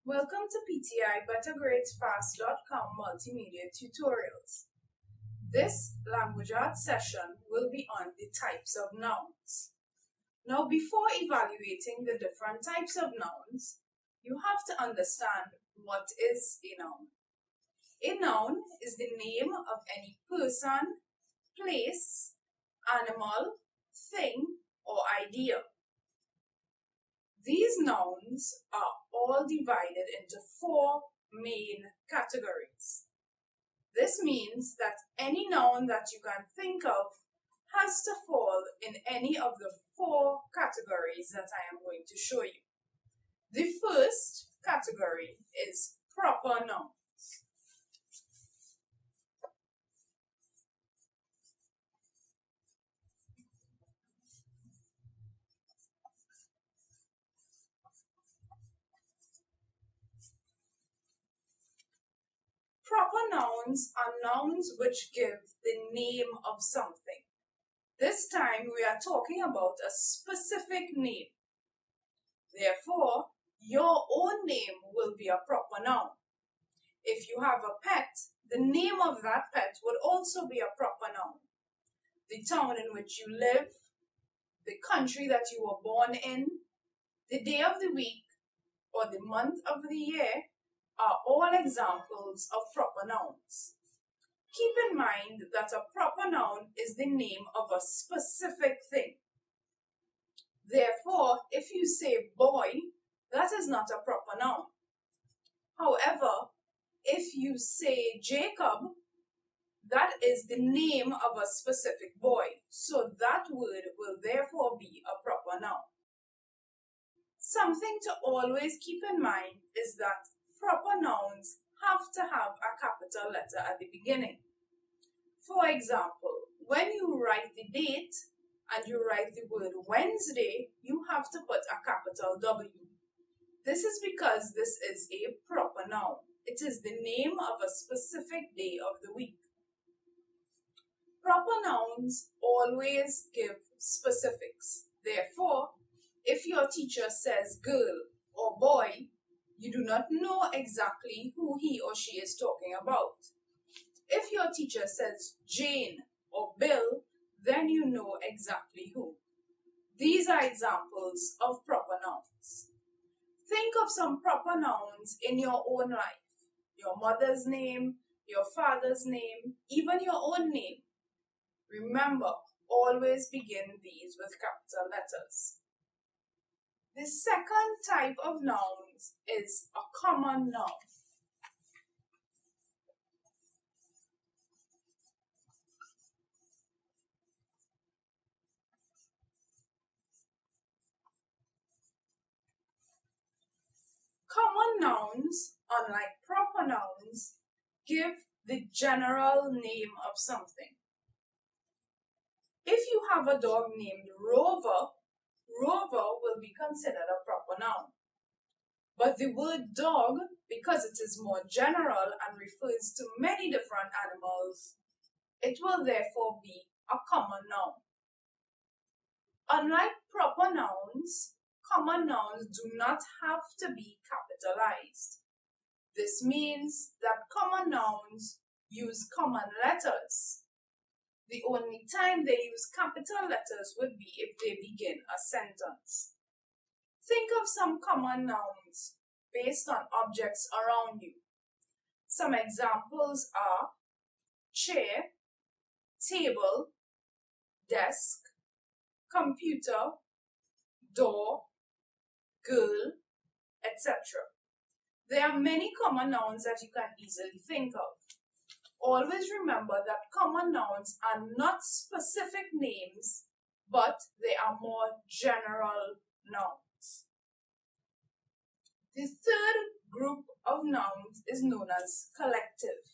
Welcome to PTI BetterGradesFast.com multimedia tutorials. This language arts session will be on the types of nouns. Now, before evaluating the different types of nouns, you have to understand what is a noun. A noun is the name of any person, place, animal, thing, or idea. These nouns are all divided into four main categories. This means that any noun that you can think of has to fall in any of the four categories that I am going to show you. The first category is proper nouns. Proper nouns are nouns which give the name of something. This time we are talking about a specific name. Therefore, your own name will be a proper noun. If you have a pet, the name of that pet would also be a proper noun. The town in which you live, the country that you were born in, the day of the week, or the month of the year are all examples of proper nouns. Keep in mind that a proper noun is the name of a specific thing. Therefore, if you say boy, that is not a proper noun. However, if you say Jacob, that is the name of a specific boy, so that word will therefore be a proper noun. Something to always keep in mind is that proper nouns have to have a capital letter at the beginning. For example, when you write the date and you write the word Wednesday, you have to put a capital W. This is because this is a proper noun. It is the name of a specific day of the week. Proper nouns always give specifics. Therefore, if your teacher says girl or boy, you do not know exactly who he or she is talking about. If your teacher says Jane or Bill, then you know exactly who. These are examples of proper nouns. Think of some proper nouns in your own life. Your mother's name, your father's name, even your own name. Remember, always begin these with capital letters. The second type of nouns is a common noun. Common nouns, unlike proper nouns, give the general name of something. If you have a dog named Rover, Rover will be considered a proper noun. But the word dog, because it is more general and refers to many different animals, it will therefore be a common noun. Unlike proper nouns, common nouns do not have to be capitalized. This means that common nouns use common letters. The only time they use capital letters would be if they begin a sentence. Think of some common nouns based on objects around you. Some examples are chair, table, desk, computer, door, girl, etc. There are many common nouns that you can easily think of. Always remember that common nouns are not specific names, but they are more general nouns. The third group of nouns is known as collective.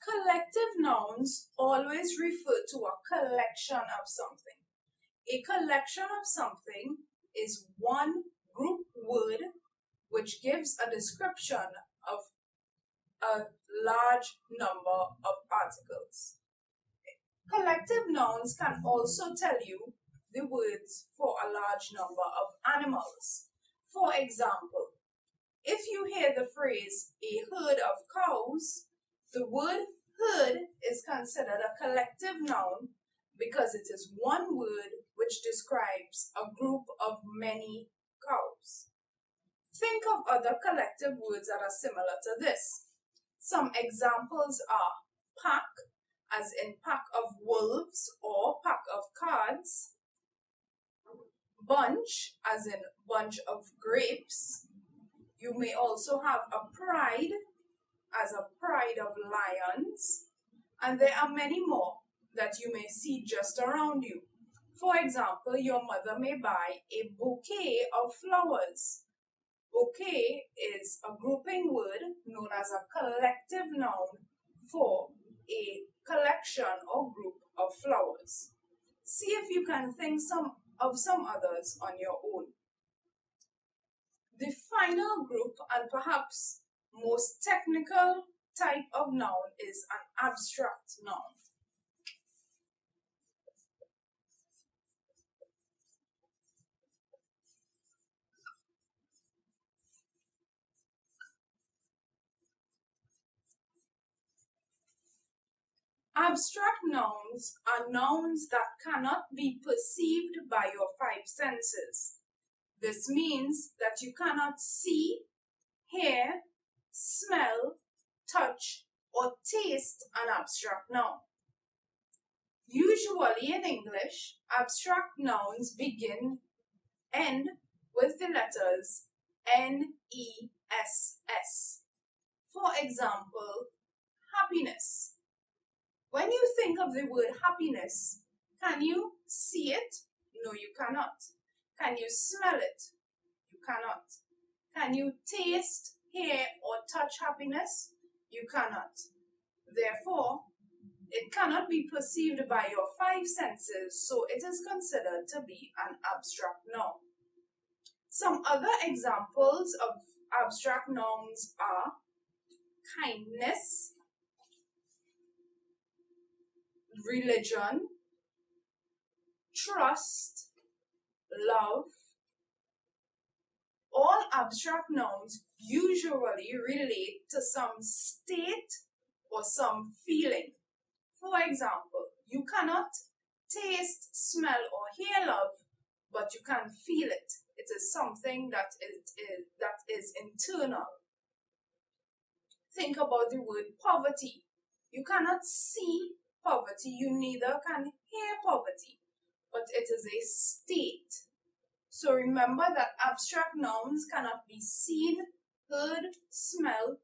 Collective nouns always refer to a collection of something. A collection of something is one group word which gives a description of a large number of articles. Collective nouns can also tell you the words for a large number of animals. For example, if you hear the phrase a herd of cows, the word herd is considered a collective noun because it is one word which describes a group of many cows. Think of other collective words that are similar to this. Some examples are pack, as in pack of wolves or pack of cards, bunch, as in bunch of grapes. You may also have a pride, as a pride of lions, and there are many more that you may see just around you. For example, your mother may buy a bouquet of flowers. Bouquet is a grouping word known as a collective noun for a collection or group of flowers. See if you can think of some others on your own. The final group and perhaps most technical type of noun is an abstract noun. Abstract nouns are nouns that cannot be perceived by your five senses. This means that you cannot see, hear, smell, touch, or taste an abstract noun. Usually in English, abstract nouns end with the letters N-E-S-S. For example, happiness. When you think of the word happiness, can you see it? No, you cannot. Can you smell it? You cannot. Can you taste, hear, or touch happiness? You cannot. Therefore, it cannot be perceived by your five senses, so it is considered to be an abstract noun. Some other examples of abstract nouns are kindness, religion, trust, love. All abstract nouns usually relate to some state or some feeling. For example, you cannot taste, smell, or hear love, but you can feel it. It is something that is internal. Think about the word poverty. You cannot see poverty, you neither can hear poverty, but it is a state. So remember that abstract nouns cannot be seen, heard, smelled,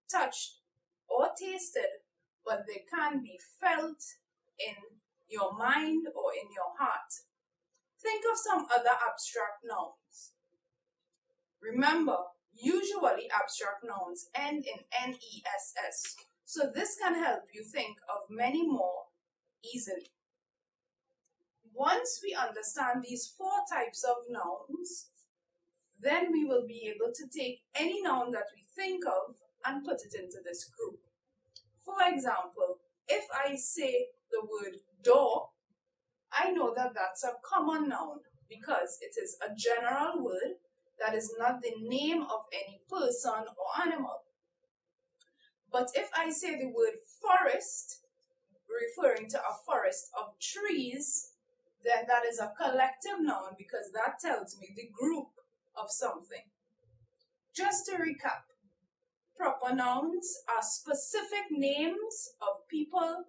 touched, or tasted, but they can be felt in your mind or in your heart. Think of some other abstract nouns. Remember, usually abstract nouns end in N-E-S-S, so this can help you think of many more easily. Once we understand these four types of nouns, then we will be able to take any noun that we think of and put it into this group. For example, if I say the word door, I know that that's a common noun because it is a general word that is not the name of any person or animal. But if I say the word forest, referring to a forest of trees, then that is a collective noun because that tells me the group of something. Just to recap, proper nouns are specific names of people,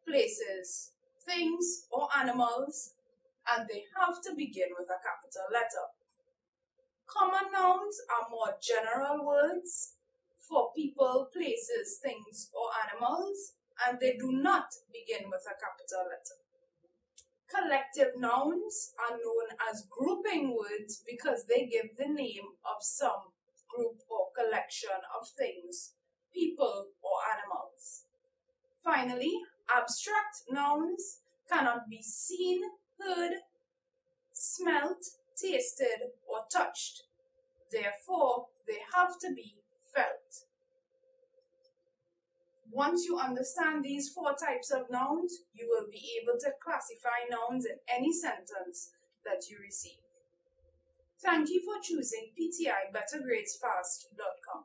places, things, or animals, and they have to begin with a capital letter. Common nouns are more general words for people, places, things, or animals, and they do not begin with a capital letter. Collective nouns are known as grouping words because they give the name of some group or collection of things, people, or animals. Finally, abstract nouns cannot be seen, heard, smelt, tasted, or touched. Therefore, They have to be felt. Once you understand these 4 types of nouns, you will be able to classify nouns in any sentence that you receive. Thank you for choosing PTI BetterGradesFast.com.